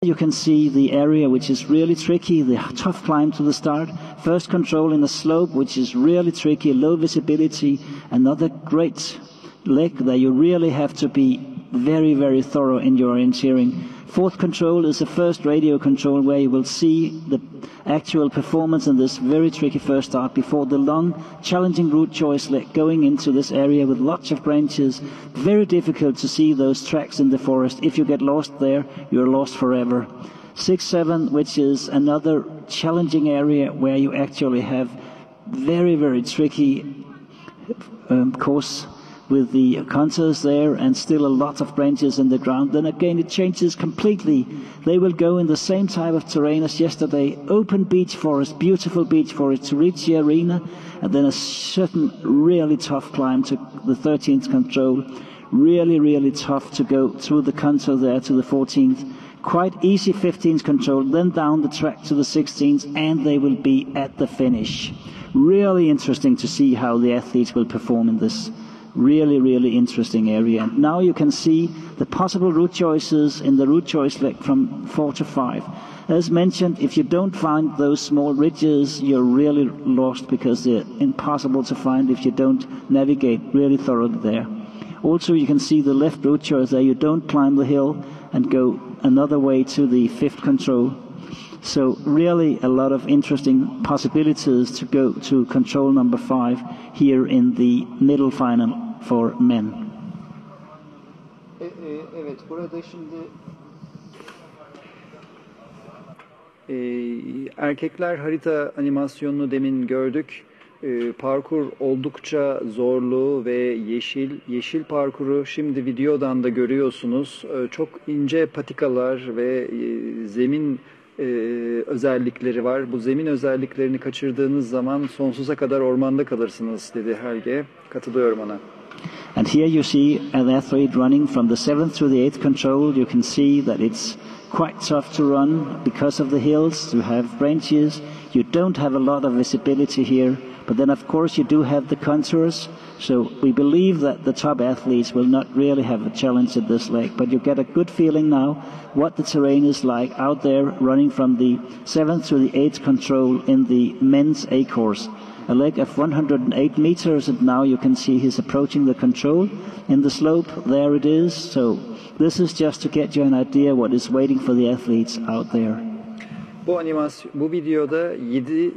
You can see the area which is really tricky, the tough climb to the start. First control in a slope which is really tricky, low visibility. Another great leg that you really have to be very, very thorough in your orienteering. Fourth control is the first radio control where you will see the actual performance in this very tricky first start before the long, challenging route choice leg going into this area with lots of branches. Very difficult to see those tracks in the forest. If you get lost there, you're lost forever. 6-7, which is another challenging area where you actually have very, very tricky course with the contours there and still a lot of branches in the ground. Then again it changes completely. They will go in the same type of terrain as yesterday, open beech forest, beautiful beech forest to reach the arena, and then a certain really tough climb to the 13th control. Really, really tough to go through the contour there to the 14th. Quite easy 15th control, then down the track to the 16th, and they will be at the finish. Really interesting to see how the athletes will perform in this really, really interesting area. And now you can see the possible route choices in the route choice leg from 4 to 5. As mentioned, if you don't find those small ridges, you're really lost because they're impossible to find if you don't navigate really thoroughly there. Also, you can see the left route choice there. You don't climb the hill and go another way to the 5th control. So really a lot of interesting possibilities to go to control number 5 here in the middle final for men. Evet, burada şimdi erkekler harita animasyonunu demin gördük. Parkur oldukça zorlu ve yeşil parkuru şimdi videodan da görüyorsunuz. Çok ince patikalar ve zemin özellikleri var. Bu zemin özelliklerini kaçırdığınız zaman sonsuza kadar ormanda kalırsınız dedi Helge. Katılıyorum ona. And here you see an athlete running from the 7th to the 8th control. You can see that it's quite tough to run because of the hills. You have branches. You don't have a lot of visibility here. But then, of course, you do have the contours. So we believe that the top athletes will not really have a challenge at this leg. But you get a good feeling now what the terrain is like out there running from the 7th to the 8th control in the men's A course. A leg of 108 meters, and now you can see he's approaching the control in the slope. There it is. So this is just to get you an idea what is waiting for the athletes out there. Bu videoda 7